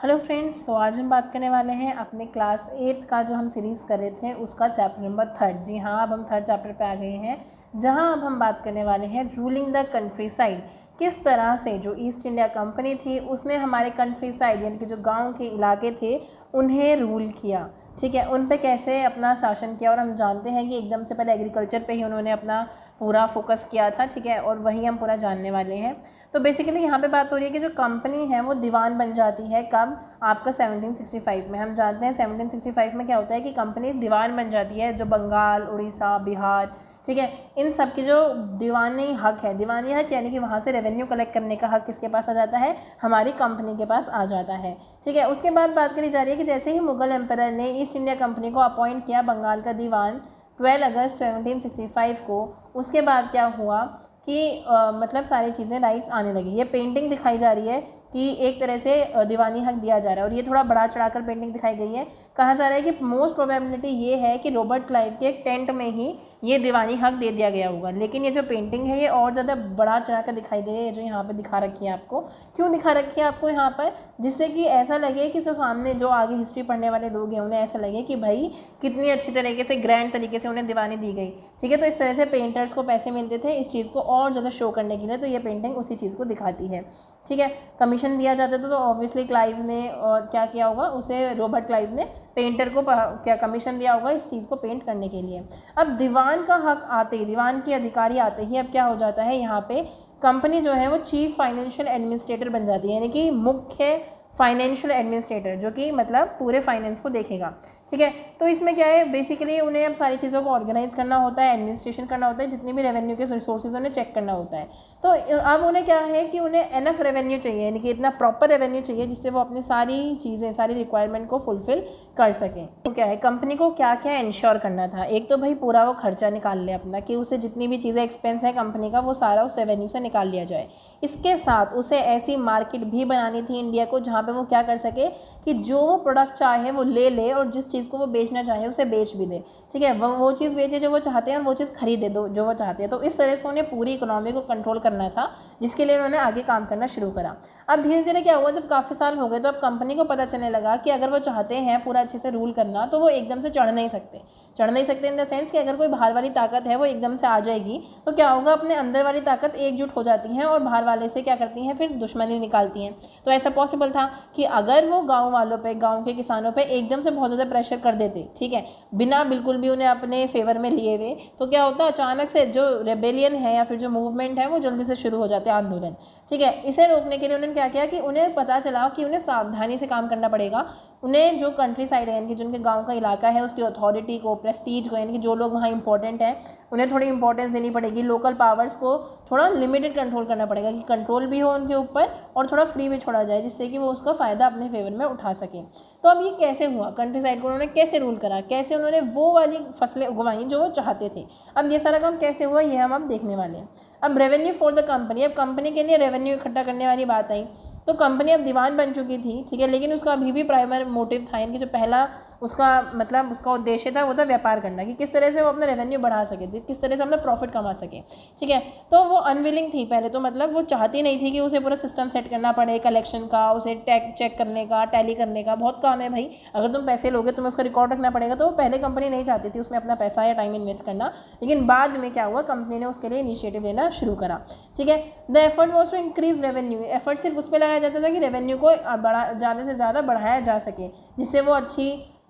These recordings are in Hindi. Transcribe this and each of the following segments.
हेलो फ्रेंड्स, तो आज हम बात करने वाले हैं अपने क्लास 8th का जो हम सीरीज़ कर रहे थे उसका चैप्टर नंबर 3। जी हाँ, अब हम 3rd चैप्टर पे आ गए हैं, जहाँ अब हम बात करने वाले हैं रूलिंग द कंट्री साइड। किस तरह से जो ईस्ट इंडिया कंपनी थी उसने हमारे कंट्री साइड यानी कि जो गांव के इलाके थे उन्हें रूल किया। ठीक है, उन पे कैसे अपना शासन किया। और हम जानते हैं कि एकदम से पहले एग्रीकल्चर पे ही उन्होंने अपना पूरा फोकस किया था। ठीक है, और वही हम पूरा जानने वाले हैं। तो बेसिकली यहाँ पे बात हो रही है कि जो कंपनी है वो दीवान बन जाती है कब, आपका 1765 में। हम जानते हैं 1765 में क्या होता है कि कंपनी दीवान बन जाती है, जो बंगाल, उड़ीसा, बिहार, ठीक है, इन सब की जो दीवानी हक है, दीवानी हक यानी कि वहाँ से रेवेन्यू कलेक्ट करने का हक किसके पास आ जाता है, हमारी कंपनी के पास आ जाता है। ठीक है, उसके बाद बात करी जा रही है कि जैसे ही मुगल एम्परर ने ईस्ट इंडिया कंपनी को अपॉइंट किया बंगाल का दीवान 12 अगस्त 1765 को, उसके बाद क्या हुआ कि मतलब सारी चीज़ें राइट्स आने लगी। ये पेंटिंग दिखाई जा रही है कि एक तरह से दीवानी हक दिया जा रहा है, और ये थोड़ा बढ़ा चढ़ाकर पेंटिंग दिखाई गई है। कहा जा रहा है कि मोस्ट प्रोबेबिलिटी ये है कि रॉबर्ट क्लाइव के एक टेंट में ही ये दीवानी हक दे दिया गया होगा। लेकिन ये जो पेंटिंग है ये और ज़्यादा बढ़ा चढ़ा कर दिखाई गई है, जो यहाँ पे दिखा रखी है आपको। क्यों दिखा रखी है आपको यहाँ पर, जिससे कि ऐसा लगे कि जो सामने जो आगे हिस्ट्री पढ़ने वाले लोग हैं उन्हें ऐसा लगे कि भाई कितनी अच्छी तरीके से, ग्रैंड तरीके से उन्हें दीवानी दी गई। ठीक है, तो इस तरह से पेंटर्स को पैसे मिलते थे इस चीज़ को और ज़्यादा शो करने के लिए, तो ये पेंटिंग उसी चीज़ को दिखाती है। ठीक है, कमीशन दिया जाता था तो ऑब्वियसली क्लाइव ने और क्या किया होगा, उसे रॉबर्ट क्लाइव ने पेंटर को क्या कमीशन दिया होगा इस चीज़ को पेंट करने के लिए। अब दीवान का हक आते ही, दीवान के अधिकारी आते ही अब क्या हो जाता है, यहाँ पे कंपनी जो है वो चीफ फाइनेंशियल एडमिनिस्ट्रेटर बन जाती है, यानी कि मुख्य फाइनेंशियल एडमिनिस्ट्रेटर, जो कि मतलब पूरे फाइनेंस को देखेगा। ठीक है, तो इसमें क्या है, बेसिकली उन्हें अब सारी चीज़ों को ऑर्गेनाइज करना होता है, एडमिनिस्ट्रेशन करना होता है, जितनी भी रेवेन्यू के रिसोर्सेज उन्हें चेक करना होता है। तो अब उन्हें क्या है कि उन्हें एनफ रेवेन्यू चाहिए, यानी कि इतना प्रॉपर रेवेन्यू चाहिए जिससे वो अपनी सारी चीज़ें, सारी रिक्वायरमेंट को फुलफिल कर सकें। तो क्या है, कंपनी को क्या क्या इंश्योर करना था। एक तो भाई पूरा वो खर्चा निकाल ले अपना, कि उसे जितनी भी चीज़ें एक्सपेंस है कंपनी का वो सारा उस रेवेन्यू से निकाल लिया जाए। इसके साथ उसे ऐसी मार्केट भी बनानी थी इंडिया को जहाँ पे वो क्या कर सके कि जो वो प्रोडक्ट चाहे वो ले ले, और जिस चीज़ को वो बेचना चाहे उसे बेच भी दे। ठीक है, वो चीज़ बेचे जो वो चाहते हैं और वो चीज़ खरीदे दो जो वो चाहते हैं। तो इस तरह से उन्हें पूरी इकोनॉमी को कंट्रोल करना था, जिसके लिए उन्होंने आगे काम करना शुरू करा। अब धीरे धीरे क्या हुआ, जब काफ़ी साल हो गए तो अब कंपनी को पता चलने लगा कि अगर वो चाहते हैं पूरा अच्छे से रूल करना तो वो एकदम से चढ़ नहीं सकते इन द सेंस कि अगर कोई बाहर वाली ताकत है वो एकदम से आ जाएगी तो क्या होगा, अपने अंदर वाली ताकत एकजुट हो जाती हैं और बाहर वाले से क्या करती हैं, फिर दुश्मनी निकालती हैं। तो ऐसा पॉसिबल था कि अगर वो गाँव वालों पे, गाँव के किसानों पे एकदम से बहुत ज़्यादा प्रेशर कर देते, ठीक है, बिना बिल्कुल भी उन्हें अपने फेवर में लिए हुए, तो क्या होता, अचानक से जो रेबेलियन है या फिर जो मूवमेंट है वो जल्दी से शुरू हो जाते हैं, आंदोलन। ठीक है, इसे रोकने के लिए उन्होंने क्या किया कि उन्हें पता चला कि उन्हें सावधानी से काम करना पड़ेगा। उन्हें जो कंट्री साइड है यानी कि जिनके गांव का इलाका है उसकी अथॉरिटी को, प्रेस्टीज को, यानी कि जो लोग वहाँ इंपॉर्टेंट हैं उन्हें थोड़ी इंपॉर्टेंस देनी पड़ेगी। लोकल पावर्स को थोड़ा लिमिटेड कंट्रोल करना पड़ेगा कि कंट्रोल भी हो उनके ऊपर और थोड़ा फ्री भी छोड़ा जाए, जिससे कि वो उसका फ़ायदा अपने फेवर में उठा सकें। तो अब ये कैसे हुआ, कंट्री साइड को उन्होंने कैसे रूल करा, कैसे उन्होंने वो वाली फसलें उगवाई जो वो चाहते थे। अब ये सारा काम कैसे हुआ ये हम अब देखने वाले हैं। अब रेवेन्यू फॉर द कंपनी, अब कंपनी के लिए रेवेन्यू इकट्ठा करने वाली बात आई तो कंपनी अब दीवान बन चुकी थी। ठीक है, लेकिन उसका अभी भी प्राइमरी मोटिव था, यानी कि जो पहला उसका मतलब उसका उद्देश्य था वो था व्यापार करना, कि किस तरह से वो अपना रेवेन्यू बढ़ा सके, किस तरह से अपना प्रॉफिट कमा सके। ठीक है, तो वो अनविलिंग थी पहले तो, मतलब वो चाहती नहीं थी कि उसे पूरा सिस्टम सेट करना पड़े, कलेक्शन का, उसे टैग चेक करने का, टैली करने का बहुत काम है भाई। अगर तुम पैसे लोगे तुम्हें उसका रिकॉर्ड रखना पड़ेगा, तो वो पहले कंपनी नहीं चाहती थी उसमें अपना पैसा या टाइम इन्वेस्ट करना। लेकिन बाद में क्या हुआ, कंपनी ने उसके लिए इनिशिएटिव लेना शुरू करा। ठीक है, the effort was to increase revenue, effort सिर्फ उस पर लगाया जाता था कि रेवेन्यू को ज़्यादा से ज़्यादा बढ़ाया जा सके, जिससे वो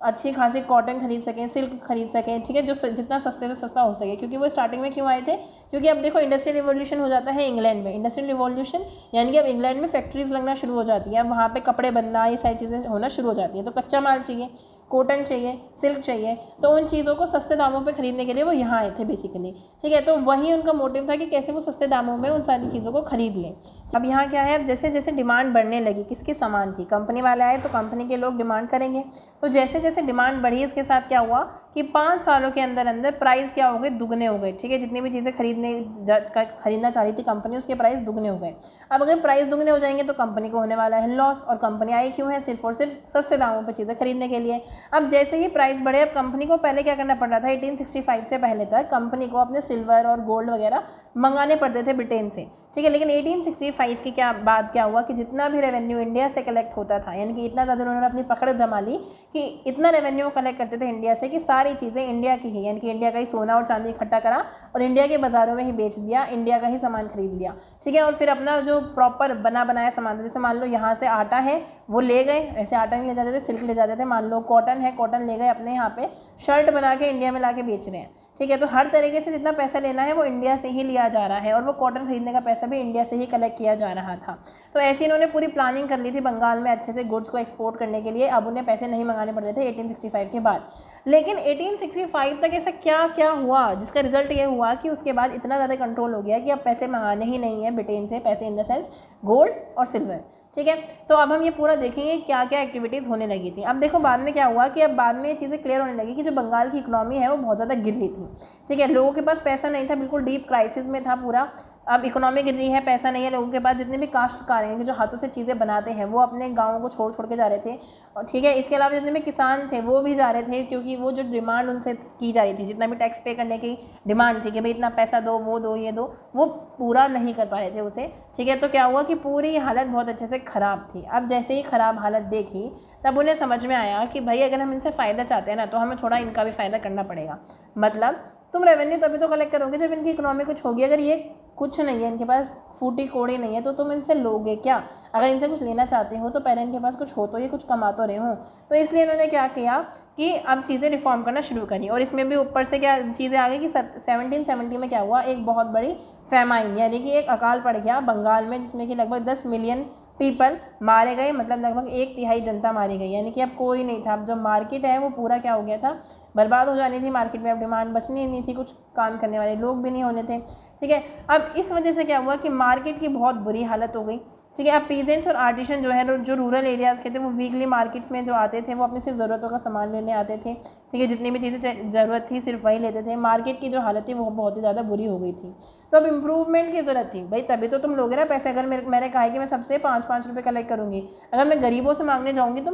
अच्छी खासी कॉटन खरीद सकें, सिल्क खरीद सकें। ठीक है, जो जितना सस्ते से सस्ता हो सके, क्योंकि वो स्टार्टिंग में क्यों आए थे, क्योंकि अब देखो इंडस्ट्रियल रिवॉल्यूशन हो जाता है इंग्लैंड में। इंडस्ट्रियल रिवॉल्यूशन यानी कि अब इंग्लैंड में फैक्ट्रीज लगना शुरू हो जाती है, अब वहाँ पे कपड़े बनना, ये सारी चीज़ें होना शुरू हो जाती है। तो कच्चा माल चाहिए, कॉटन चाहिए, सिल्क चाहिए, तो उन चीज़ों को सस्ते दामों पे खरीदने के लिए वो यहाँ आए थे बेसिकली। ठीक है, तो वही उनका मोटिव था कि कैसे वो सस्ते दामों में उन सारी चीज़ों को खरीद लें। अब यहाँ क्या है, अब जैसे जैसे डिमांड बढ़ने लगी, किसके सामान की, कंपनी वाले आए तो कंपनी के लोग डिमांड करेंगे। तो जैसे जैसे डिमांड बढ़ी, इसके साथ क्या हुआ कि 5 सालों के अंदर अंदर प्राइस क्या हो गए, दुगने हो गए। ठीक है, जितनी भी चीज़ें खरीदना चाह रही थी कंपनी, उसके प्राइस दुगने हो गए। अब अगर प्राइस दुगने हो जाएंगे तो कंपनी को होने वाला है लॉस, और कंपनी आई क्यों है, सिर्फ और सिर्फ सस्ते दामों पर चीज़ें खरीदने के लिए। अब जैसे ही प्राइस बढ़े, अब कंपनी को पहले क्या करना पड़ रहा था, 1865 से पहले तक कंपनी को अपने सिल्वर और गोल्ड वगैरह मंगाने पड़ते थे ब्रिटेन से, ठीक है। लेकिन 1865 की बाद क्या हुआ कि जितना भी रेवेन्यू इंडिया से कलेक्ट होता था, यानी कि इतना ज़्यादा उन्होंने अपनी पकड़ जमा ली कि इतना रेवेन्यू कलेक्ट करते थे इंडिया से कि सारी चीज़ें इंडिया की ही, यानी कि इंडिया का ही सोना और चांदी इकट्ठा करा और इंडिया के बाज़ारों में ही बेच दिया, इंडिया का ही सामान खरीद लिया, ठीक है। और फिर अपना जो प्रॉपर बना बनाया सामान, जैसे मान लो यहाँ से आटा है वो ले गए, ऐसे आटा नहीं ले जाते थे, सिल्क ले जाते थे, मान लो कॉटन है, कॉटन ले गए अपने यहाँ पे शर्ट बना के इंडिया में ला के बेच रहे हैं, ठीक है। तो हर तरीके से जितना पैसा लेना है वो इंडिया से ही लिया जा रहा है और वो कॉटन खरीदने का पैसा भी इंडिया से ही कलेक्ट किया जा रहा था। तो ऐसे इन्होंने पूरी प्लानिंग कर ली थी बंगाल में अच्छे से गुड्स को एक्सपोर्ट करने के लिए। अब उन्हें पैसे नहीं मंगाने पड़ रहे थे 1865 के बाद। लेकिन 1865 तक ऐसा क्या क्या हुआ जिसका रिजल्ट ये हुआ कि उसके बाद इतना ज़्यादा कंट्रोल हो गया कि अब पैसे मंगाने ही नहीं है ब्रिटेन से, पैसे इन द सेंस गोल्ड और सिल्वर, ठीक है। तो अब हम ये पूरा देखेंगे क्या क्या एक्टिविटीज़ होने लगी थी। अब देखो बाद में क्या हुआ कि अब बाद में ये चीज़ें क्लियर होने लगी कि जो बंगाल की इकोनॉमी है वो बहुत ज़्यादा गिर रही थी, ठीक है। लोगों के पास पैसा नहीं था, बिल्कुल डीप क्राइसिस में था पूरा। अब इकोनॉमी गिर रही है, पैसा नहीं है लोगों के पास, जितने भी काश्तकार हैं जो हाथों से चीज़ें बनाते हैं वो अपने गाँव को छोड़ छोड़ के जा रहे थे, और ठीक है। इसके अलावा जितने भी किसान थे वो भी जा रहे थे, क्योंकि वो जो डिमांड उनसे की जा रही थी, जितना भी टैक्स पे करने की डिमांड थी कि भाई इतना पैसा दो, वो दो, ये दो, वो पूरा नहीं कर पा रहे थे उसे, ठीक है। तो क्या हुआ कि पूरी हालत बहुत अच्छे से ख़राब थी। अब जैसे ही ख़राब हालत देखी तब उन्हें समझ में आया कि भाई अगर हम इनसे फ़ायदा चाहते हैं ना तो हमें थोड़ा इनका भी फ़ायदा करना पड़ेगा। मतलब तुम रेवेन्यू तभी तो कलेक्ट करोगे जब इनकी इकोनॉमी कुछ होगी। अगर ये कुछ नहीं है, इनके पास फूटी कोड़ी नहीं है, तो तुम इनसे लोगे क्या? अगर इनसे कुछ लेना चाहते हो तो पहले इनके पास कुछ हो, तो ये कुछ कमा तो रहे हो। तो इसलिए इन्होंने क्या किया कि अब चीज़ें रिफॉर्म करना शुरू करी। और इसमें भी ऊपर से क्या चीज़ें आ गई कि 1770 में क्या हुआ, एक बहुत बड़ी फैमाइन यानी कि एक अकाल पड़ गया बंगाल में, जिसमें कि लगभग 10 मिलियन पीपल मारे गए, मतलब लगभग 1/3 जनता मारी गई। यानी कि अब कोई नहीं था, अब जो मार्केट है वो पूरा क्या हो गया था, बर्बाद हो जानी थी मार्केट में। अब डिमांड बचनी नहीं थी, कुछ काम करने वाले लोग भी नहीं होने थे, ठीक है। अब इस वजह से क्या हुआ कि मार्केट की बहुत बुरी हालत हो गई, ठीक है। अब पीजेंट्स और आर्टिशन जो है, जो रूरल एरियाज़ के थे, वो वीकली मार्केट्स में जो आते थे वो अपनी सिर्फ ज़रूरतों का सामान लेने आते थे, ठीक है। जितनी भी चीज़ें ज़रूरत थी सिर्फ वही लेते थे। मार्केट की जो हालत थी वो बहुत ही ज़्यादा बुरी हो गई थी। तो अब इम्प्रूवमेंट की ज़रूरत थी भाई, तभी तो तुम लोगे ना पैसे। अगर मैंने कहा है कि मैं सबसे 5-5 रुपये कलेक्ट करूँगी, अगर मैं गरीबों से मांगने जाऊँगी तो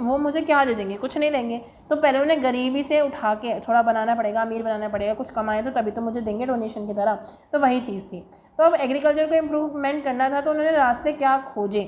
वो मुझे क्या दे देंगे, कुछ नहीं देंगे। तो पहले उन्हें गरीबी से उठा के थोड़ा बनाना पड़ेगा, अमीर बनाना पड़ेगा, कुछ कमाएं तो तभी तो मुझे देंगे डोनेशन की तरह। तो वही चीज़ थी। तो अब एग्रीकल्चर को इम्प्रूवमेंट करना था, तो उन्होंने रास्ते क्या खोजे।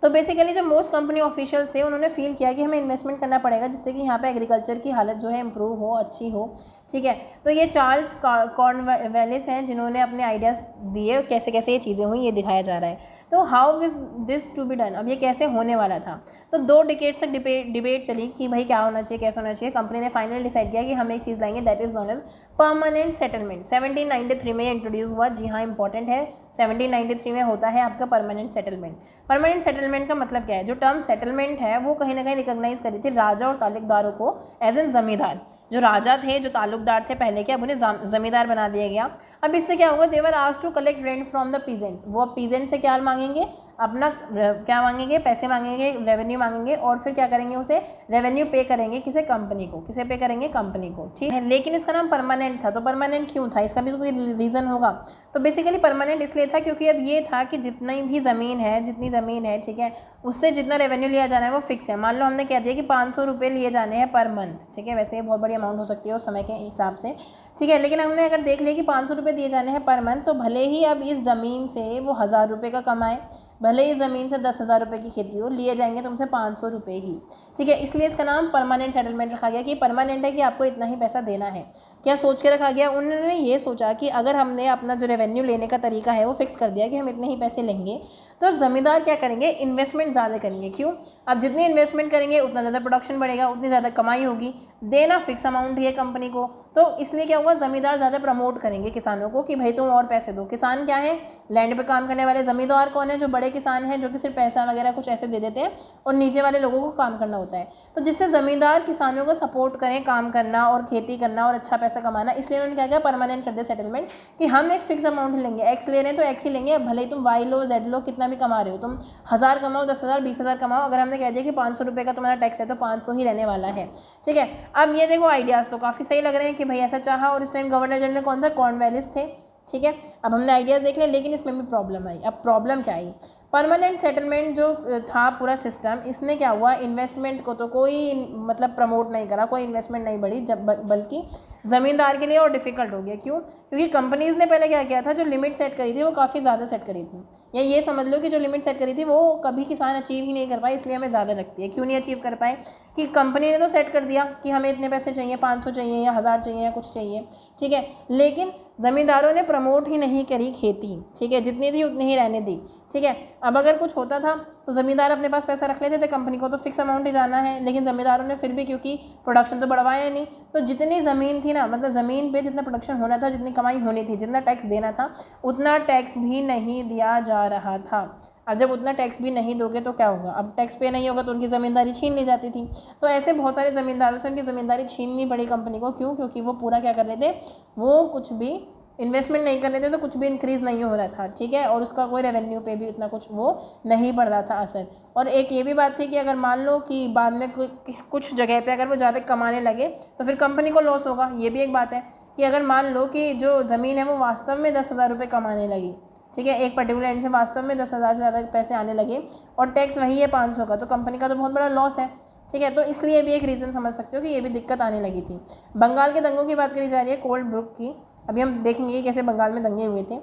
तो बेसिकली जो मोस्ट कंपनी ऑफिशियल्स थे उन्होंने फील किया कि हमें इन्वेस्टमेंट करना पड़ेगा जिससे कि यहाँ पे एग्रीकल्चर की हालत जो है इम्प्रूव हो, अच्छी हो, ठीक है। तो ये चार्ल्स कॉर्नवालिस हैं जिन्होंने अपने आइडियाज़ दिए, कैसे कैसे ये चीज़ें हुई ये दिखाया जा रहा है। तो how is this to be done, अब ये कैसे होने वाला था। तो 2 डिकेड्स तक डिबेट चली कि भाई क्या होना चाहिए, कैसे होना चाहिए। कंपनी ने फाइनली डिसाइड किया कि हम एक चीज़ लाएंगे, that is known as permanent settlement. 1793 में इंट्रोड्यूस हुआ, जी हाँ इंपॉर्टेंट है, 1793 में होता है आपका परमानेंट सेटलमेंट। परमानेंट सेटलमेंट का मतलब क्या है, जो टर्म सेटलमेंट है वो कहीं ना कहीं रिकॉग्नाइज करी थी राजा और तालुकदारों को एज एन जमींदार। जो राजा थे, जो ताल्लुकदार थे पहले के, अब उन्हें ज़मींदार बना दिया गया। अब इससे क्या होगा, they were asked to collect rent from the peasants. वो अब पीजेंट से क्या मांगेंगे, अपना क्या मांगेंगे, पैसे मांगेंगे, रेवेन्यू मांगेंगे, और फिर क्या करेंगे, उसे रेवेन्यू पे करेंगे किसे, कंपनी को। किसे पे करेंगे, कंपनी को, ठीक है। लेकिन इसका नाम परमानेंट था। तो परमानेंट क्यों था, इसका भी तो कोई रीज़न होगा। तो बेसिकली परमानेंट इसलिए था क्योंकि अब ये था कि जितनी भी ज़मीन है, ठीक है, उससे जितना रेवेन्यू लिया जाना है वो फिक्स है। मान लो हमने कह दिया कि 500 रुपये लिए जाने हैं पर मंथ, ठीक है। वैसे ये बहुत बड़ी अमाउंट हो सकती है उस समय के हिसाब से, ठीक है। लेकिन हमने अगर देख लिया कि 500 रुपये दिए जाने हैं पर मंथ, तो भले ही अब इस ज़मीन से वो 1000 रुपये का कमाए, भले ही ज़मीन से 10,000 रुपये की खेती हो, लिए जाएंगे तुमसे 500 रुपये ही, ठीक है। इसलिए इसका नाम परमानेंट सेटलमेंट रखा गया कि परमानेंट है कि आपको इतना ही पैसा देना है। क्या सोच के रखा गया, उन्होंने ये सोचा कि अगर हमने अपना जो रेवेन्यू लेने का तरीका है वो फिक्स कर दिया कि हम इतने ही पैसे लेंगे, तो ज़मींदार क्या करेंगे, इन्वेस्टमेंट ज़्यादा करेंगे। क्यों, अब जितनी इन्वेस्टमेंट करेंगे उतना ज़्यादा प्रोडक्शन बढ़ेगा, उतनी ज़्यादा कमाई होगी, देना फिक्स अमाउंट है कंपनी को। तो इसलिए क्या हुआ, ज़मींदार ज़्यादा प्रमोट करेंगे किसानों को कि भाई तुम और पैसे दो। किसान क्या है, लैंड पे काम करने वाले। ज़मींदार कौन है, जो बड़े किसान हैं, जो कि सिर्फ पैसा वगैरह कुछ ऐसे दे देते हैं और नीचे वाले लोगों को काम करना होता है। तो जिससे ज़मींदार किसानों को सपोर्ट करें काम करना और खेती करना और अच्छा पैसा कमाना, इसलिए उन्होंने क्या किया, परमानेंट कर दिया सेटलमेंट कि हम एक फिक्स अमाउंट लेंगे। एक्स ले रहे हैं तो एक्स ही लेंगे, भले ही तुम वाई लो, जेड लो, कितना भी कमा रहे हो, तुम 1000 कमाओ, 10,000, 20,000 कमाओ, अगर हमने कह दिया कि 500 रुपये का तुम्हारा टैक्स है तो 500 ही रहने वाला है, ठीक है। अब ये देखो आइडियाज़ तो काफ़ी सही लग रहे हैं कि भाई ऐसा चाहा। और इस टाइम गवर्नर जनरल कौन था, कॉर्नवालिस थे, ठीक है। अब हमने आइडियाज़ देख लिया, लेकिन इसमें भी प्रॉब्लम आई। अब प्रॉब्लम क्या आई, परमानेंट सेटलमेंट जो था पूरा सिस्टम, इसने क्या हुआ, इन्वेस्टमेंट को तो कोई मतलब प्रमोट नहीं करा, कोई इन्वेस्टमेंट नहीं बढ़ी, जब बल्कि ज़मींदार के लिए और डिफ़िकल्ट हो गया। क्यों? क्योंकि कंपनीज़ ने पहले क्या किया था, जो लिमिट सेट करी थी वो काफ़ी ज़्यादा सेट करी थी, या ये समझ लो कि जो लिमिट सेट करी थी वो कभी किसान अचीव ही नहीं कर पाए, इसलिए हमें ज़्यादा लगती है। क्यों नहीं अचीव कर पाए? कि कंपनी ने तो सेट कर दिया कि हमें इतने पैसे चाहिए, 500 चाहिए या 1000 चाहिए या कुछ चाहिए, ठीक है, लेकिन ज़मींदारों ने प्रमोट ही नहीं करी खेती, ठीक है, जितनी थी उतनी ही रहने दी, ठीक है। अब अगर कुछ होता था तो ज़मींदार अपने पास पैसा रख लेते थे, कंपनी को तो फिक्स अमाउंट ही जाना है, लेकिन ज़मींदारों ने फिर भी, क्योंकि प्रोडक्शन तो बढ़वाया नहीं, तो जितनी ज़मीन थी ना, मतलब ज़मीन पे जितना प्रोडक्शन होना था, जितनी कमाई होनी थी, जितना टैक्स देना था, उतना टैक्स भी नहीं दिया जा रहा था। अब जब उतना टैक्स भी नहीं दोगे तो क्या होगा, अब टैक्स पे नहीं होगा तो उनकी ज़मींदारी छीन ली जाती थी। तो ऐसे बहुत सारे ज़मींदारों से उनकी ज़मींदारी छीननी पड़ी कंपनी को। क्यों? क्योंकि वो पूरा क्या कर रहे थे, वो कुछ भी इन्वेस्टमेंट नहीं कर रहे थे, तो कुछ भी इंक्रीज़ नहीं हो रहा था, ठीक है, और उसका कोई रेवेन्यू पे भी इतना कुछ वो नहीं पड़ रहा था असर। और एक ये भी बात थी कि अगर मान लो कि बाद में कुछ जगह पे अगर वो ज़्यादा कमाने लगे तो फिर कंपनी को लॉस होगा। ये भी एक बात है कि अगर मान लो कि जो ज़मीन है वो वास्तव में 10,000 रुपये कमाने लगी, ठीक है, एक पर्टिकुलर एंड से वास्तव में 10,000 से ज़्यादा पैसे आने लगे और टैक्स वही है 500 का, तो कंपनी का तो बहुत बड़ा लॉस है, ठीक है। तो इसलिए भी एक रीज़न समझ सकते हो कि ये भी दिक्कत आने लगी थी। बंगाल के दंगों की बात करी जा रही है, कोल्ड ब्रुक की। अभी हम देखेंगे कि कैसे बंगाल में दंगे हुए थे।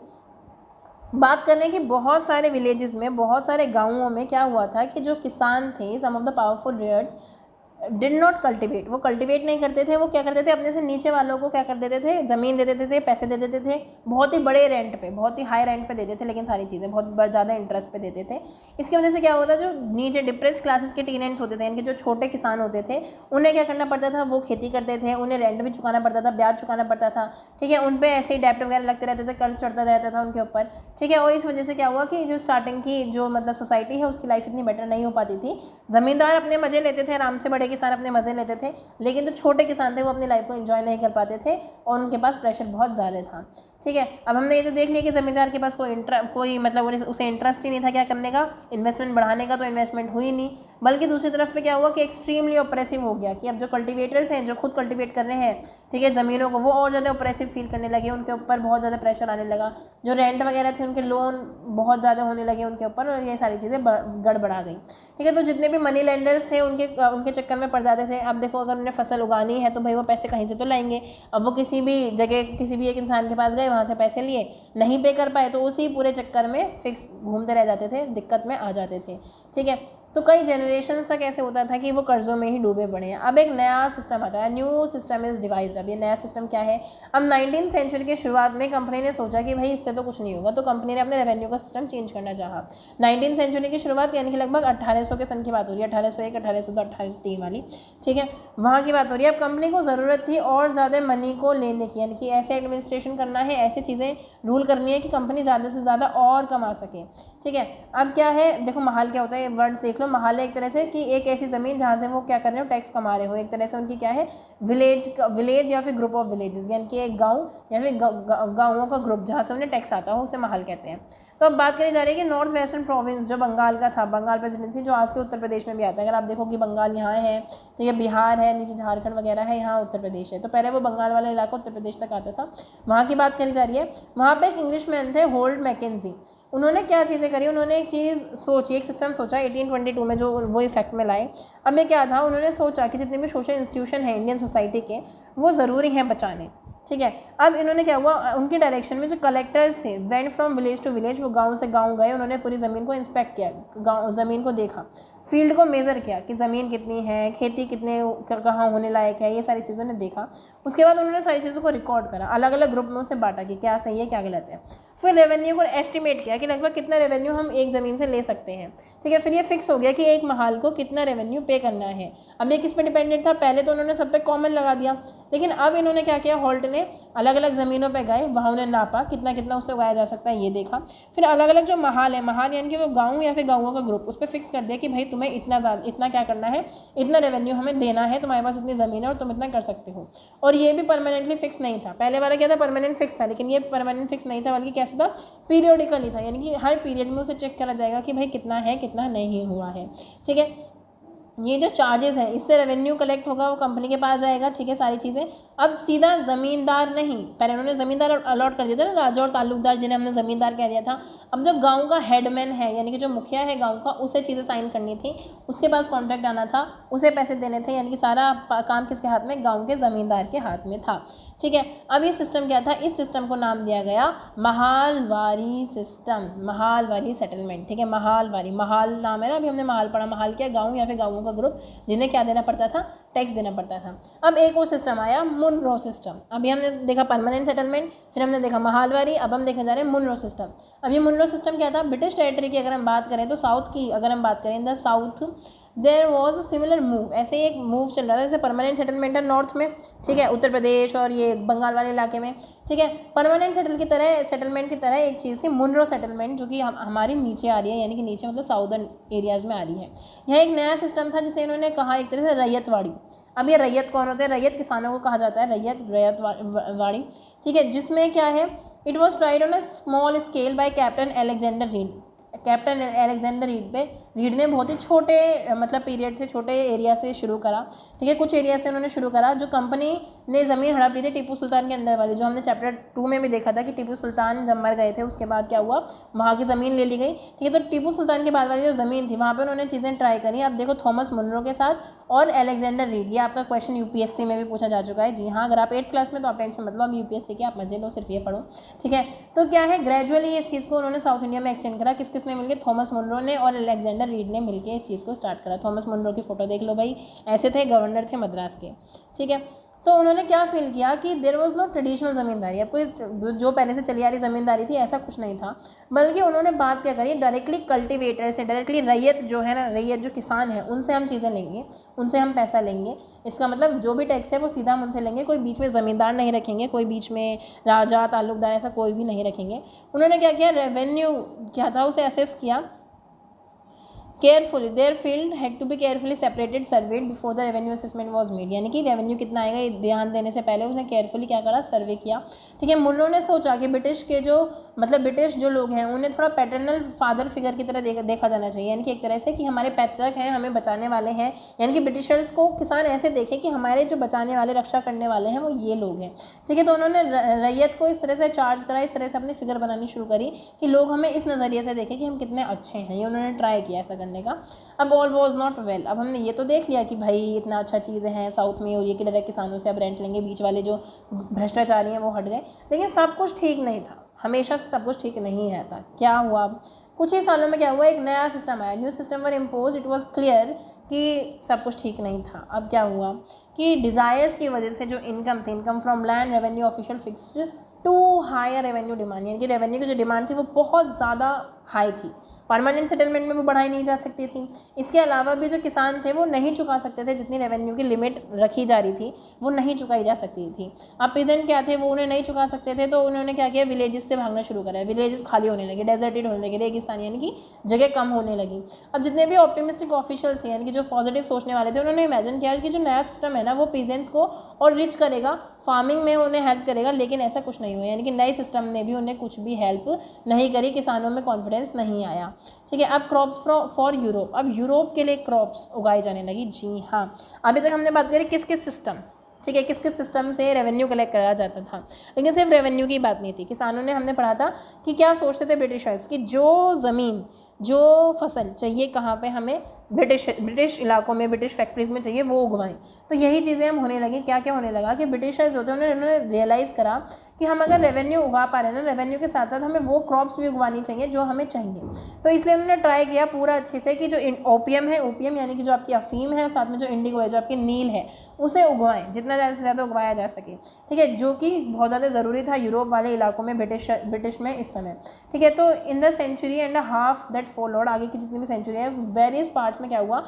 बात करें कि बहुत सारे विलेजेस में, बहुत सारे गाँवों में क्या हुआ था कि जो किसान थे, some of the powerful ryots did not cultivate, वो कल्टिवेट नहीं करते थे। वो क्या करते थे, अपने से नीचे वालों को क्या कर देते थे, ज़मीन दे देते थे, पैसे दे देते थे, बहुत ही बड़े रेंट पे, बहुत ही हाई रेंट पे देते थे, लेकिन सारी चीज़ें बहुत ज़्यादा इंटरेस्ट पे देते थे। इसकी वजह से क्या होता, जो नीचे डिप्रेस क्लासेस के टीनेंट्स होते थे, इनके जो छोटे किसान होते थे, उन्हें क्या करना पड़ता था, वो खेती करते थे, उन्हें रेंट भी चुकाना पड़ता था, ब्याज चुकाना पड़ता था, ठीक है, उन पर ऐसे ही डेप्ट वगैरह लगते रहते थे, कर्ज चढ़ता रहता था उनके ऊपर, ठीक है। और इस वजह से क्या हुआ कि जो स्टार्टिंग की जो मतलब सोसाइटी है उसकी लाइफ इतनी बेटर नहीं हो पाती थी। ज़मींदार अपने मज़े लेते थे आराम से, बड़े किसान अपने मज़े लेते थे, लेकिन जो छोटे किसान थे वो अपनी लाइफ को एंजॉय नहीं कर पाते थे और उनके पास प्रेशर बहुत ज़्यादा था, ठीक है। अब हमने ये तो देख लिया कि ज़मींदार के पास कोई मतलब उसे इंटरेस्ट ही नहीं था क्या करने का, इन्वेस्टमेंट बढ़ाने का, तो इन्वेस्टमेंट हुई नहीं। बल्कि दूसरी तरफ पे क्या हुआ कि एक्सट्रीमली ऑप्रेसिव हो गया कि अब जो कल्टिवेटर्स हैं, जो खुद कल्टिवेट कर रहे हैं, ठीक है, ज़मीनों को, वो और ज़्यादा ऑप्रेसिव फील करने लगे, उनके ऊपर बहुत ज़्यादा प्रेशर आने लगा। जो रेंट वगैरह थे उनके लोन बहुत ज़्यादा होने लगे उनके ऊपर, और ये सारी चीज़ें गड़बड़ा गई, ठीक है। तो जितने भी मनी लेंडर्स थे उनके चक्कर में पड़ जाते थे। अब देखो, अगर उन्हें फसल उगानी है तो भाई वो पैसे कहीं से तो लाएंगे। अब वो किसी भी जगह, किसी भी एक इंसान के पास गए, वहाँ से पैसे लिए, नहीं पे कर पाए, तो उसी पूरे चक्कर में फिक्स घूमते रह जाते थे, दिक्कत में आ जाते थे, ठीक है। तो कई जनरेशन्स तक ऐसे होता था कि वो कर्ज़ों में ही डूबे पड़े हैं। अब एक नया सिस्टम आता है, न्यू सिस्टम इज़ डिवाइस्ड। अब ये नया सिस्टम क्या है, अब 19वीं सेंचुरी की शुरुआत में कंपनी ने सोचा कि भाई इससे तो कुछ नहीं होगा, तो कंपनी ने अपने रेवेन्यू का सिस्टम चेंज करना चाहा। 19वीं सेंचुरी की शुरुआत यानी कि लगभग 1800 के सन की बात हो रही है, 1801, 1802, 1803 वाली, ठीक है, वहाँ की बात हो रही है। अब कंपनी को ज़रूरत थी और ज़्यादा मनी को लेने की, यानी कि ऐसे एडमिनिस्ट्रेशन करना है, ऐसी चीज़ें रूल करनी है कि कंपनी ज़्यादा से ज़्यादा और कमा सके, ठीक है। अब क्या है, देखो महाल क्या होता है, वर्ड देख लो। महाल है एक तरह से कि एक ऐसी ज़मीन जहाँ से वो क्या कर रहे हो, टैक्स कमा रहे हो। एक तरह से उनकी क्या है, विलेज या फिर ग्रुप ऑफ विलेजेस, यानी कि एक गांव या फिर गाँवों का ग्रुप जहाँ से उन्हें टैक्स आता हो, उसे महल कहते हैं। तो अब बात करी जा रही है कि नॉर्थ वेस्टर्न प्रोविंस जो बंगाल का था, बंगाल प्रेसिडेंसी, जो आज के उत्तर प्रदेश में भी आता है। अगर आप देखो कि बंगाल यहाँ है, तो ये बिहार है, नीचे झारखंड वगैरह है, यहाँ उत्तर प्रदेश है। तो पहले वो बंगाल वाला इलाका उत्तर प्रदेश तक आता था, वहाँ की बात करी जा रही है। वहाँ पर एक इंग्लिशमैन थे, होल्ड मैकेंजी। उन्होंने क्या चीज़ें करी, उन्होंने एक चीज़ सोची, एक सिस्टम सोचा 1822 में, जो वो इफेक्ट में लाए। अब ये क्या था, उन्होंने सोचा कि जितने भी सोशल इंस्टीट्यूशन हैं इंडियन सोसाइटी के, वो ज़रूरी हैं बचाने, ठीक है। अब इन्होंने क्या हुआ, उनकी डायरेक्शन में जो कलेक्टर्स थे went from village to village, वो गांव से गांव गए, उन्होंने पूरी ज़मीन को इंस्पेक्ट किया, गांव ज़मीन को देखा, फील्ड को मेज़र किया कि ज़मीन कितनी है, खेती कितने कहाँ होने लायक है, ये सारी चीज़ों ने देखा। उसके बाद उन्होंने सारी चीज़ों को रिकॉर्ड करा, अलग अलग ग्रुप में उसे बांटा कि क्या सही है क्या गलत है। फिर रेवेन्यू को एस्टिमेट किया कि लगभग कितना रेवेन्यू हम एक ज़मीन से ले सकते हैं, ठीक है। फिर ये फिक्स हो गया कि एक महाल को कितना रेवेन्यू पे करना है। अब ये किस पे डिपेंडेंट था, पहले तो उन्होंने सब पे कॉमन लगा दिया, लेकिन अब इन्होंने क्या किया, हॉल्ट ने अलग अलग ज़मीनों पे गए, वहाँ उन्हें नापा कितना कितना उससे उगाया जा सकता है, ये देखा। फिर अलग अलग जो महाल है, महाल यानी कि वो गाँव या फिर गाँवों का ग्रुप, उस पर फिक्स कर दिया कि भाई तुम्हें इतना क्या करना है, इतना रेवेन्यू हमें देना है, तुम्हारे पास इतनी ज़मीन है और तुम इतना कर सकते हो। और ये भी परमानेंटली फिक्स नहीं था, पहले वाला क्या था, परमानेंट फिक्स था, लेकिन ये परमानेंट फिक्स नहीं था, बल्कि कैसा था, पीरियडिकली था, यानी कि हर पीरियड में उसे चेक करा जाएगा कि भाई कितना है कितना नहीं हुआ है, ठीक है। ये जो चार्जेस हैं इससे रेवेन्यू कलेक्ट होगा, वो कंपनी के पास जाएगा, ठीक है, सारी चीज़ें। अब सीधा ज़मींदार नहीं, पहले उन्होंने ज़मींदार अलॉट कर दिया था ना, राजा और ताल्लुकदार जिन्हें हमने ज़मींदार कह दिया था। अब जो गांव का हेडमैन है यानी कि जो मुखिया है गांव का, उसे चीज़ें साइन करनी थी, उसके पास कॉन्ट्रैक्ट आना था, उसे पैसे देने थे, यानी कि सारा काम किसके हाथ में, गाँव के ज़मींदार के हाथ में था, ठीक है। अब ये सिस्टम क्या था, इस सिस्टम को नाम दिया गया महालवारी सिस्टम, महालवारी सेटलमेंट, ठीक है। महालवारी, महाल नाम है ना, अभी हमने महाल पढ़ा, महाल क्या, गाँव या फिर गाँवों का ग्रुप जिन्हें क्या देना पड़ता था, टैक्स देना पड़ता था। अब एक और सिस्टम आया मुनरो सिस्टम। अभी हमने देखा परमानेंट सेटलमेंट, फिर हमने देखा महालवारी, अब हम देखने जा रहे हैं मुनरो सिस्टम। अब ये मुनरो सिस्टम क्या था, ब्रिटिश टेरिटरी की अगर हम बात करें तो साउथ की अगर हम बात करें, in the south there was a similar move, ऐसे एक मूव चल रहा था, जैसे परमानेंट सेटलमेंट है नॉर्थ में, ठीक है, उत्तर प्रदेश और ये बंगाल वाले इलाके में, ठीक है। परमानेंट सेटलमेंट की तरह एक चीज़ थी मुनरो सेटलमेंट, जो कि हमारी नीचे आ रही है, यानी कि नीचे मतलब साउदर्न एरियाज़ में आ रही है। यह एक नया सिस्टम था जिसे इन्होंने कहा एक तरह से रैयतवाड़ी। अब ये रैयत कौन होते हैं, रैयत किसानों को कहा जाता है, रैयतवाड़ी, ठीक है, जिसमें क्या है, it was tried on a small scale bye captain Alexander read. Captain Alexander read ने बहुत ही छोटे मतलब पीरियड से, छोटे एरिया से शुरू करा, ठीक है, कुछ एरिया से उन्होंने शुरू करा। जो कंपनी ने ज़मीन हड़प ली थी टीपू सुल्तान के अंदर वाली, जो हमने चैप्टर 2 में भी देखा था कि टीपू सुल्तान जब मर गए थे उसके बाद क्या हुआ, वहाँ की ज़मीन ले ली गई, ठीक है। तो टीपू सुल्तान के बाद वाली जो ज़मीन थी वहाँ पर उन्होंने चीज़ें ट्राई करी। अब देखो थॉमस मुनरो के साथ और अलेक्जेंडर रीड, ये आपका क्वेश्चन यूपीएससी में भी पूछा जा चुका है। जी हाँ, अगर आप 8th क्लास में तो आप टेंशन मतलब अब यूपीएससी के आप मजे लो, सिर्फ ये पढ़ो, ठीक है। तो क्या है, ग्रेजुअली इस चीज़ को उन्होंने साउथ इंडिया में एक्सटेंड करा। किस किस ने मिलकर, थॉमस मुनरो ने और अलेक्जेंडर रीड ने मिलकर इस चीज़ को स्टार्ट करा। थॉमस मुनरो की फ़ोटो देख लो भाई, ऐसे थे, गवर्नर थे मद्रास के, ठीक है। तो उन्होंने क्या फील किया कि देयर वाज नो ट्रेडिशनल ज़मींदारी, अब कोई जो पहले से चली आ रही ज़मींदारी थी ऐसा कुछ नहीं था, बल्कि उन्होंने बात क्या करी, डायरेक्टली कल्टीवेटर से, डायरेक्टली रैयत जो है ना, रैयत जो किसान है उनसे हम चीज़ें लेंगे, उनसे हम पैसा लेंगे। इसका मतलब जो भी टैक्स है वो सीधा हम उनसे लेंगे, कोई बीच में ज़मींदार नहीं रखेंगे, कोई बीच में राजा ताल्लुकदार ऐसा कोई भी नहीं रखेंगे। उन्होंने क्या किया, रेवेन्यू क्या था उसे असेस किया carefully, there field had to be carefully separated surveyed before the revenue assessment was made, यानी कि रेवेन्यू कितना आएगा ये ध्यान देने से पहले उसने केयरफुली क्या करा, सर्वे किया, ठीक है। मुन्नो ने सोचा कि ब्रिटिश के जो मतलब ब्रिटिश जो लोग हैं उन्हें थोड़ा पैटर्नल फादर फिगर की तरह देखा जाना चाहिए, यानी कि एक तरह से कि हमारे पैतृक हैं, हमें बचाने वाले हैं, यानी कि ब्रिटिशर्स को किसान ऐसे देखे कि हमारे जो बचाने वाले, रक्षा करने वाले हैं वो ये लोग हैं, ठीक है। तो उन्होंने रैयत को इस तरह से चार्ज करा, इस तरह से अपनी फिगर बनानी शुरू करी कि लोग हमें इस नज़रिए से देखें कि हम कितने अच्छे हैं, ये उन्होंने ट्राई किया ऐसा करने का। अब ऑल वॉज नॉट वेल, अब हमने ये तो देख लिया कि भाई इतना अच्छा चीज़ें हैं साउथ में और ये कि डायरेक्ट किसानों से अब रेंट लेंगे, बीच वाले जो भ्रष्टाचारी हैं वो हट गए, लेकिन सब कुछ ठीक नहीं था, हमेशा से सब कुछ ठीक नहीं रहता। क्या हुआ, कुछ ही सालों में क्या हुआ, एक नया सिस्टम आया, new system were impose, it was clear कि सब कुछ ठीक नहीं था। अब क्या हुआ कि डिज़ायर्स की वजह से जो इनकम थी, income from land revenue official fixed to higher revenue demand, यानी कि रेवेन्यू की जो डिमांड थी वो बहुत ज़्यादा हाई थी, परमानेंट सेटलमेंट में वो बढ़ाई नहीं जा सकती थी। इसके अलावा भी जो किसान थे वो नहीं चुका सकते थे, जितनी रेवेन्यू की लिमिट रखी जा रही थी वो नहीं चुकाई जा सकती थी। अब पीजेंट क्या थे, वो उन्हें नहीं चुका सकते थे, तो उन्होंने क्या किया, विलेजेस से भागना शुरू करा, विलेजेस खाली होने लगे, डेजर्टेड होने लगे, रेगिस्तान, यानी कि जगह कम होने लगी। अब जितने भी ऑप्टिमिस्टिक ऑफिशियल्स थे, यानी कि जो पॉजिटिव सोचने वाले थे, उन्होंने इमेजिन किया कि जो नया सिस्टम है ना वो पीजेंट्स को और रिच करेगा, फार्मिंग में उन्हें हेल्प करेगा, लेकिन ऐसा कुछ नहीं हुआ, यानी कि नए सिस्टम ने भी उन्हें कुछ भी हेल्प नहीं करी, किसानों में कॉन्फिडेंस नहीं आया, ठीक है। अब क्रॉप्स फॉर यूरोप, अब यूरोप के लिए क्रॉप्स उगाई जाने लगी। जी हाँ, अभी तक हमने बात करी किस किस सिस्टम, ठीक है, किस किस सिस्टम से रेवेन्यू कलेक्ट करा जाता था, लेकिन सिर्फ रेवेन्यू की बात नहीं थी। किसानों ने, हमने पढ़ा था कि क्या सोचते थे ब्रिटिशर्स कि जो ज़मीन, जो फसल चाहिए कहाँ पे हमें, ब्रिटिश इलाकों में, ब्रिटिश फैक्ट्रीज़ में चाहिए, वो उगवाएं। तो यही चीज़ें हम होने लगी, क्या क्या होने लगा कि ब्रिटिशर्स होते हैं उन्होंने रियलाइज़ करा कि हम अगर रेवेन्यू उगा पा रहे हैं ना, रेवेन्यू के साथ साथ हमें वो क्रॉप्स भी उगवानी चाहिए जो हमें चाहिए। तो इसलिए उन्होंने ट्राई किया पूरा अच्छे से कि जो ओपियम है, ओपियम यानी कि जो आपकी अफीम है, और साथ में जो इंडिगो है, जो आपकी नील है, उसे उगवाएं, जितना ज़्यादा से ज़्यादा उगवाया जा सके, ठीक है, जो कि बहुत ज़्यादा ज़रूरी था यूरोप वाले इलाकों में, ब्रिटिश में इस समय, ठीक है। तो in the century and half that followed, आगे की जितनी भी सेंचुरी है, वेरियस पार्ट्स में क्या हुआ,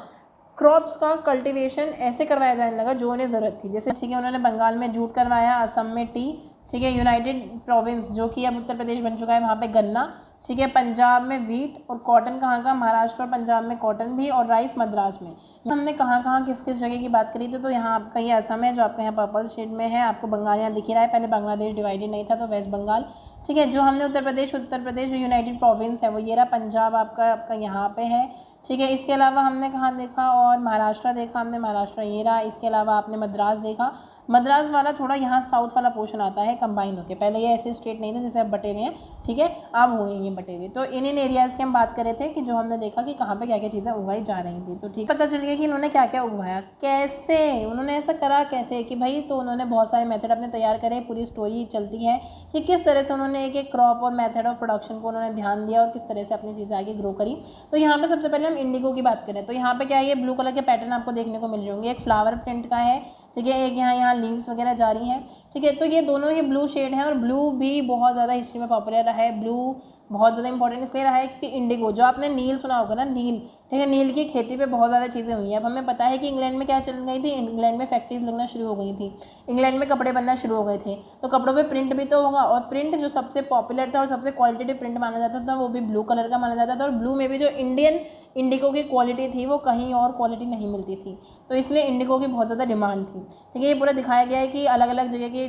क्रॉप्स का कल्टीवेशन ऐसे करवाया जाने लगा जो उन्हें ज़रूरत थी। जैसे ठीक है, उन्होंने बंगाल में जूट करवाया, असम में टी, ठीक है, यूनाइटेड प्रोविंस जो कि अब उत्तर प्रदेश बन चुका है वहाँ पे गन्ना, ठीक है, पंजाब में वीट और कॉटन, कहाँ का, महाराष्ट्र और पंजाब में कॉटन भी, और राइस मद्रास में। हमने कहाँ कहाँ किस किस जगह की बात करी थी, तो यहाँ आपका ये असम है जो आपका यहाँ पर्पल शेड में है, आपको बंगाल यहाँ दिख ही रहा है, पहले बांग्लादेश डिवाइडेड नहीं था तो वेस्ट बंगाल, ठीक है। जो हमने उत्तर प्रदेश जो यूनाइटेड प्रोविंस है वो ये रहा, पंजाब आपका यहाँ पे है, ठीक है। इसके अलावा हमने कहाँ देखा, और महाराष्ट्र देखा हमने, महाराष्ट्र ये रहा। इसके अलावा आपने मद्रास देखा, मद्रास वाला थोड़ा यहाँ साउथ वाला पोर्शन आता है कंबाइन होके, पहले ये ऐसे स्टेट नहीं थे जैसे अब बटे हुए हैं, ठीक है, अब हुए ये बटे हुए। तो इन एरियाज़ की हम बात कर रहे थे कि जो हमने देखा कि कहाँ पे क्या क्या चीज़ें उगाई जा रही थी। तो ठीक पता चल गया कि इन्होंने क्या क्या उगवाया, कैसे उन्होंने ऐसा करा, कैसे कि भाई, तो उन्होंने बहुत सारे मेथड अपने तैयार करे, पूरी स्टोरी चलती है कि किस तरह से उन्होंने एक एक क्रॉप और मेथड ऑफ प्रोडक्शन को उन्होंने ध्यान दिया और किस तरह से अपनी चीज़ें आगे ग्रो करी। तो यहाँ पे सबसे पहले हम इंडिगो की बात करें तो यहाँ पे क्या है, ये ब्लू कलर के पैटर्न आपको देखने को मिल रहे होंगे, एक फ्लावर प्रिंट का है, ठीक है, एक यहाँ लीव्स वगैरह जा रही हैं, ठीक है। तो ये दोनों ही ब्लू शेड हैं और ब्लू भी बहुत ज़्यादा हिस्ट्री में पॉपुलर रहा है। ब्लू बहुत ज़्यादा इंपॉर्टेंट इसलिए रहा है क्योंकि इंडिगो, जो आपने नील सुना होगा ना, नील, ठीक है, नील की खेती पे बहुत ज़्यादा चीज़ें हुई हैं। अब हमें पता है कि इंग्लैंड में क्या चल गई थी, इंग्लैंड में फैक्ट्रीज लगना शुरू हो गई थी, इंग्लैंड में कपड़े बनना शुरू हो गए थे, तो कपड़ों पे प्रिंट भी तो होगा, और प्रिंट जो सबसे पॉपुलर था और सबसे क्वालिटेटिव प्रिंट माना जाता था वो भी ब्लू कलर का माना जाता था। और ब्लू में भी जो इंडियन इंडिगो की क्वालिटी थी वो कहीं और क्वालिटी नहीं मिलती थी, तो इसलिए इंडिगो की बहुत ज़्यादा डिमांड थी, ठीक है। ये पूरा दिखाया गया है कि अलग अलग जगह की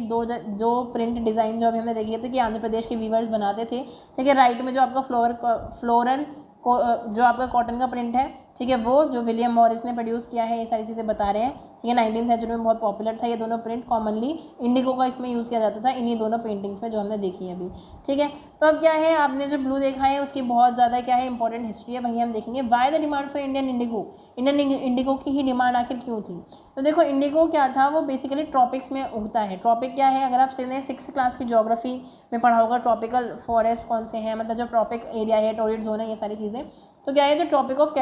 जो प्रिंट डिज़ाइन जो अभी हमने देखे थे कि आंध्र प्रदेश के वीवर्स बनाते थे, ठीक है। राइट में जो आपका फ्लोरल जो आपका कॉटन का प्रिंट है, ठीक है, वो जो विलियम मॉरिस ने प्रोड्यूस किया है, ये सारी चीज़ें बता रहे हैं, ठीक है। 19वीं सेंचुरी में बहुत पॉपुलर था ये दोनों प्रिंट, कॉमनली इंडिगो का इसमें यूज़ किया जाता था इन्हीं दोनों पेंटिंग्स में जो हमने देखी है अभी, ठीक है। तो अब क्या है, आपने जो ब्लू देखा है उसकी बहुत ज़्यादा क्या है इंपॉर्टेंट हिस्ट्री है, वही हम देखेंगे। Why the demand for Indian Indigo, Indian Indigo की ही डिमांड आखिर क्यों थी। तो देखो, इंडिगो क्या था, वो बेसिकली ट्रॉपिक्स में उगता है। ट्रॉपिक क्या है, अगर आप सीधे 6th क्लास की ज्योग्राफी में पढ़ा होगा, ट्रॉपिकल फॉरेस्ट कौन से हैं, मतलब जो ट्रॉपिक एरिया है, टॉरिड जोन है, ये सारी चीज़ें। तो क्या है, जो ट्रॉपिक ऑफ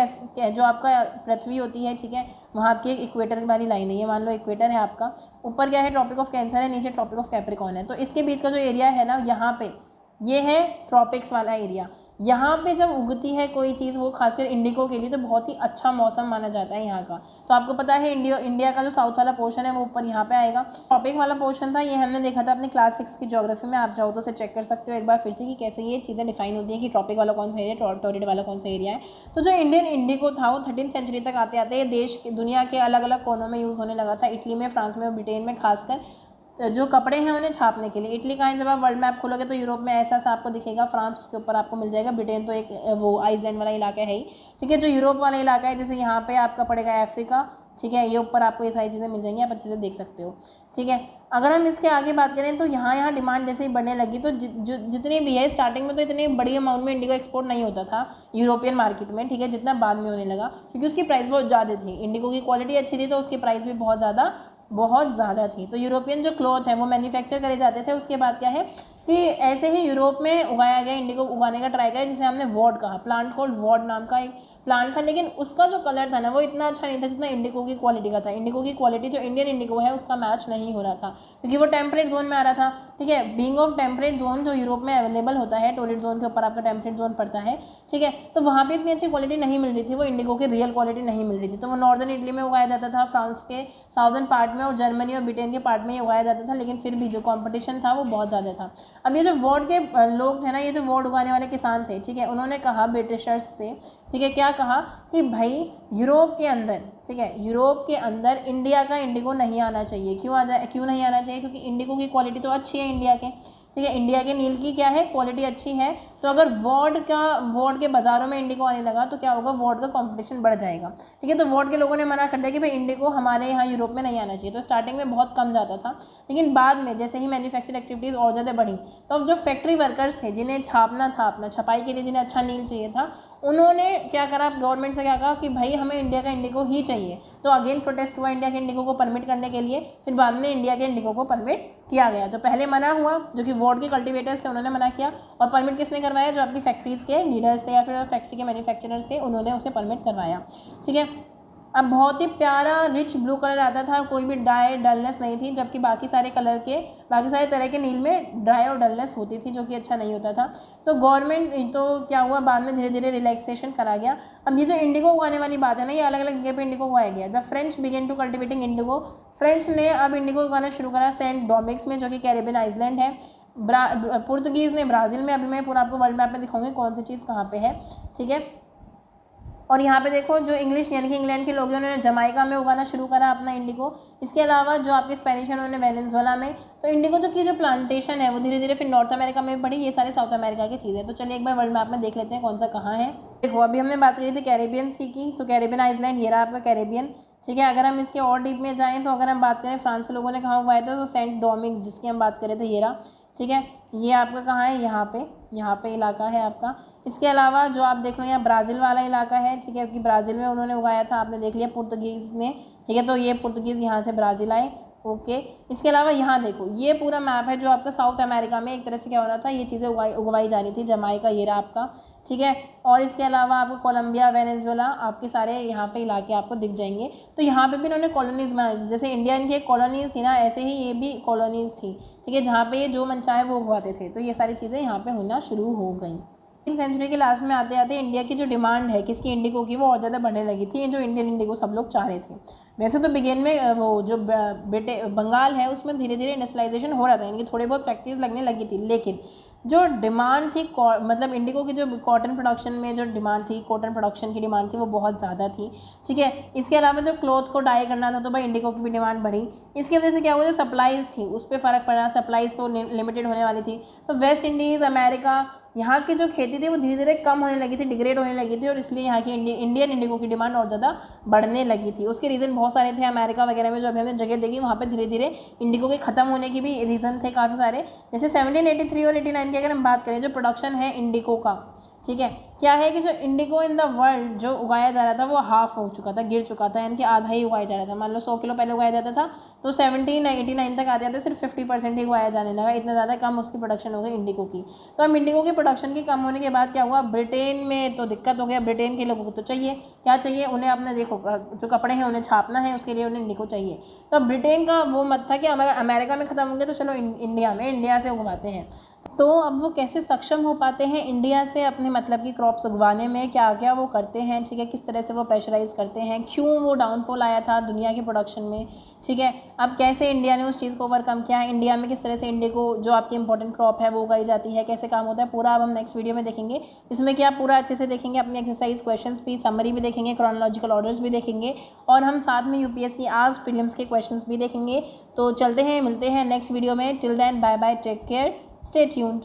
जो आपका पृथ्वी होती है, ठीक है, वहाँ आपकी एक इक्वेटर वाली लाइन है, ये मान लो इक्वेटर है आपका, ऊपर क्या है ट्रॉपिक ऑफ कैंसर है, नीचे ट्रॉपिक ऑफ कैप्रिकॉर्न है। तो इसके बीच का जो एरिया है ना, यहाँ पे ये है ट्रॉपिक्स वाला एरिया। यहाँ पे जब उगती है कोई चीज़, वो खासकर इंडिगो के लिए तो बहुत ही अच्छा मौसम माना जाता है यहाँ का। तो आपको पता है इंडिया का जो साउथ वाला पोर्शन है वो ऊपर यहाँ पे आएगा। ट्रॉपिक वाला पोर्शन था, ये हमने देखा था अपनी क्लास 6 की ज्योग्राफी में, आप चाहो तो उसे चेक कर सकते हो एक बार फिर से कि कैसे ये चीज़ें डिफाइन होती है कि ट्रॉपिक वाला कौन सा एरिया, टॉरिड वाला कौन सा एरिया है। तो जो इंडियन इंडिगो था वो 13वीं सेंचुरी तक आते आते दुनिया के अलग अलग कोनों में यूज़ होने लगा था, इटली में, फ्रांस में और ब्रिटेन में, खासकर जो कपड़े हैं उन्हें छापने के लिए। इटली का है, जब आप वर्ल्ड मैप खोलोगे तो यूरोप में ऐसा सा आपको दिखेगा, फ्रांस उसके ऊपर आपको मिल जाएगा, ब्रिटेन तो एक वो आइसलैंड वाला इलाका है ही, ठीक है। जो यूरोप वाला इलाका है, जैसे यहाँ पे आपका पड़ेगा अफ्रीका, ठीक है, ये ऊपर आपको ये सारी चीज़ें मिल जाएंगी, आप अच्छे से देख सकते हो, ठीक है। अगर हम इसके आगे बात करें तो यहाँ डिमांड जैसे ही बढ़ने लगी तो जितनी भी है, स्टार्टिंग में तो इतनी बड़ी अमाउंट में इंडिगो एक्सपोर्ट नहीं होता था यूरोपियन मार्केट में, ठीक है, जितना बाद में होने लगा, क्योंकि उसकी प्राइस बहुत ज़्यादा थी, इंडिगो की क्वालिटी अच्छी थी तो उसकी प्राइस भी बहुत ज़्यादा थी। तो यूरोपियन जो क्लॉथ है वो मैन्युफैक्चर करे जाते थे। उसके बाद क्या है कि ऐसे ही यूरोप में उगाया गया, इंडिगो उगाने का ट्राई करा, जिसे हमने वॉड कहा, प्लांट कॉल्ड वॉड नाम का एक प्लांट था, लेकिन उसका जो कलर था ना वो इतना अच्छा नहीं था जितना इंडिगो की क्वालिटी का था। इंडिगो की क्वालिटी जो इंडियन इंडिगो है उसका मैच नहीं हो रहा था, क्योंकि वो टेम्परेट जोन में आ रहा था, ठीक है। बीइंग ऑफ टेम्परेट जोन जो यूरोप में अवेलेबल होता है, टॉरिड जोन के ऊपर आपका टेम्परेट जोन पड़ता है, ठीक है, तो वहाँ पर इतनी अच्छी क्वालिटी नहीं मिल रही थी, वो इंडिगो की रियल क्वालिटी नहीं मिल रही थी। तो वो नॉर्दर्न इटली में उगाया जाता था, फ्रांस के साउदर्न पार्ट में और जर्मनी और ब्रिटेन के पार्ट में ही उगाया जाता था, लेकिन फिर भी जो कॉम्पिटिशन था वो बहुत ज़्यादा था। अब ये जो वॉड के लोग थे ना, ये जो वॉड उगाने वाले किसान थे, ठीक है, उन्होंने कहा ब्रिटिशर्स से, ठीक है, क्या कहा कि भाई यूरोप के अंदर, ठीक है, यूरोप के अंदर इंडिया का इंडिगो नहीं आना चाहिए। क्यों नहीं आना चाहिए, क्योंकि इंडिगो की क्वालिटी तो अच्छी है इंडिया के, ठीक है, इंडिया के नील की क्या है क्वालिटी अच्छी है। तो अगर वॉड के बाज़ारों में इंडिगो आने लगा तो क्या होगा, वॉड का कंपटीशन बढ़ जाएगा, ठीक है। तो वॉड के लोगों ने मना कर दिया कि भाई इंडिगो हमारे यहाँ यूरोप में नहीं आना चाहिए। तो स्टार्टिंग में बहुत कम जाता था, लेकिन बाद में जैसे ही मैन्युफैक्चर एक्टिविटीज़ और ज़्यादा बढ़ी तो अब जो फैक्ट्री वर्कर्स थे जिन्हें छापना था, अपना छपाई के लिए जिन्हें अच्छा नील चाहिए था, उन्होंने क्या करा, गवर्नमेंट से क्या कहा कि भाई हमें इंडिया का इंडिगो ही चाहिए। तो अगेन प्रोटेस्ट हुआ इंडिया के इंडिगो को परमिट करने के लिए, फिर बाद में इंडिया के इंडिगो को परमिट किया गया। तो पहले मना हुआ, जो कि वॉड के कल्टिवेटर्स थे उन्होंने मना किया, और परमिट किसने करवाया, जो आपकी फैक्ट्रीज़ के लीडर्स थे या फिर फैक्ट्री के मैन्युफैक्चरर्स थे, उन्होंने उसे परमिट करवाया, ठीक है। अब बहुत ही प्यारा रिच ब्लू कलर आता था, कोई भी ड्राई डलनेस नहीं थी, जबकि बाकी सारे तरह के नील में ड्राई और डलनेस होती थी, जो कि अच्छा नहीं होता था। तो गवर्नमेंट तो क्या हुआ, बाद में धीरे धीरे रिलैक्सेशन करा गया। अब ये जो इंडिगो उगाने वाली बात है ना, ये अलग अलग जगह पे इंडिगो उगाया गया। The French began to cultivating indigo, French ने अब इंडिगो उगाना शुरू करा सेंट डोमिनिक्स में, जो कि कैरेबियन आइसलैंड है। पुर्तगीज़ ने ब्राज़ील में, अभी मैं पूरा आपको वर्ल्ड मैप में दिखाऊंगी कौन सी चीज़ कहाँ पे है, ठीक है। और यहाँ पे देखो जो इंग्लिश यानी कि इंग्लैंड के लोग हैं उन्होंने जमाइका में उगाना शुरू करा अपना इंडिगो। इसके अलावा जो आपके स्पेनिश हैं उन्होंने वेनेजुएला में। तो इंडिगो जो प्लांटेशन है वो धीरे धीरे फिर नॉर्थ अमेरिका में बढ़ी। ये सारे साउथ अमेरिका की चीज़ें। तो चलिए एक बार वर्ल्ड मैप में देख लेते हैं कौन सा कहाँ है। देखो अभी हमने बात करी थी कैरेबियन सी की, तो कैरेबियन आइसलैंड ये रहा आपका कैरेबियन, ठीक है। अगर हम इसके और डीप में जाएँ तो अगर हम बात करें फ्रांस के लोगों ने कहाँ उगाया था, तो सेंट डोमिनिक जिसकी हम बात करें थे ये रहा, ठीक है। ये आपका कहाँ है, यहाँ पे इलाका है आपका। इसके अलावा जो आप देख लो यहाँ ब्राज़ील वाला इलाका है, ठीक है, क्योंकि ब्राज़ील में उन्होंने उगाया था, आपने देख लिया पुर्तगीज़ ने, ठीक है। तो ये पुर्तगीज़ यहाँ से ब्राज़ील आए, ओके। इसके अलावा यहाँ देखो ये पूरा मैप है जो आपका साउथ अमेरिका में एक तरह से क्या हो रहा था, ये चीज़ें उगवाई जा रही थी। जमाइका ये रहा आपका, ठीक है। और इसके अलावा आपको कोलंबिया, वेनेजुएला, आपके सारे यहाँ पे इलाके आपको दिख जाएंगे। तो यहाँ पे भी इन्होंने कॉलोनीज़ बनाई थी, जैसे इंडिया इनकी एक कॉलोनीज़ थी ना, ऐसे ही ये भी कॉलोनीज़ थी, ठीक है, जहाँ पे ये जो मन चाहे वो उगवाते थे। तो ये सारी चीज़ें यहाँ पे होना शुरू हो गई। सेंचुरी के लास्ट में आते आते इंडिया की जो डिमांड है किसकी, इंडिगो की, वो और ज़्यादा बढ़ने लगी थी। जो इंडियन इंडिगो सब लोग चाह रहे थे। वैसे तो बिगिन में वो जो बंगाल है उसमें धीरे धीरे इंडस्ट्रियलाइजेशन हो रहा था, इनकी थोड़ी बहुत फैक्ट्रीज लगने लगी थी, लेकिन जो डिमांड थी मतलब इंडिगो की जो कॉटन प्रोडक्शन में जो डिमांड थी, कॉटन प्रोडक्शन की डिमांड थी वो बहुत ज़्यादा थी, ठीक है। इसके अलावा जो क्लॉथ को डाई करना था तो भाई इंडिगो की भी डिमांड बढ़ी। इसकी वजह से क्या हुआ, जो सप्लाईज़ थी उस पर फ़र्क पड़ा, सप्लाईज़ तो लिमिटेड होने वाली थी। तो वेस्ट इंडीज़, अमेरिका, यहाँ की जो खेती थी वो धीरे धीरे कम होने लगी थी, डिग्रेड होने लगी थी, और इसलिए यहाँ की इंडियन इंडिगो की डिमांड और ज़्यादा बढ़ने लगी थी। उसके रीज़न बहुत सारे थे। अमेरिका वगैरह में जो अभी हमने जगह देखी वहाँ पे धीरे धीरे इंडिगो के ख़त्म होने की भी रीज़न थे काफ़ी सारे। जैसे 1783 और 89 की अगर हम बात करें, जो प्रोडक्शन है इंडिगो का, ठीक है, क्या है कि जो इंडिगो इन द वर्ल्ड जो उगाया जा रहा था वो हाफ हो चुका था, गिर चुका था, यानी कि आधा ही उगाया जा रहा था। मान लो 100 किलो पहले उगाया जाता था, तो 1789 तक आते आते सिर्फ 50% ही उगाया जाने लगा। इतना ज़्यादा कम उसकी प्रोडक्शन हो गई इंडिगो की। तो अब इंडिगो की प्रोडक्शन की कम होने के बाद क्या हुआ, ब्रिटेन में तो दिक्कत हो गया। ब्रिटेन के लोगों को तो चाहिए, क्या चाहिए उन्हें, अपने देखो जो कपड़े हैं उन्हें छापना है, उसके लिए उन्हें इंडिगो चाहिए। तो ब्रिटेन का वो मत था कि अमेरिका में ख़त्म होंगे तो चलो इंडिया से उगवाते हैं। तो अब वो कैसे सक्षम हो पाते हैं इंडिया से अपने मतलब की क्रॉप्स उगवाने में, क्या क्या वो करते हैं, ठीक है, किस तरह से वो प्रेशराइज़ करते हैं, क्यों वो डाउनफॉल आया था दुनिया के प्रोडक्शन में, ठीक है। अब कैसे इंडिया ने उस चीज़ को ओवरकम किया है, इंडिया में किस तरह से इंडिगो जो आपकी इंपॉर्टेंट क्रॉप है वो उगाई जाती है, कैसे काम होता है, पूरा अब हम नेक्स्ट वीडियो में देखेंगे। इसमें क्या पूरा अच्छे से देखेंगे, अपने एक्सरसाइज क्वेश्चंस भी, समरी भी देखेंगे, क्रोनोलॉजिकल ऑर्डर्स भी देखेंगे, और हम साथ में यूपीएससी आज प्रीलिम्स के क्वेश्चंस भी देखेंगे। तो चलते हैं, मिलते हैं नेक्स्ट वीडियो में। Till then bye bye, take care, stay tuned.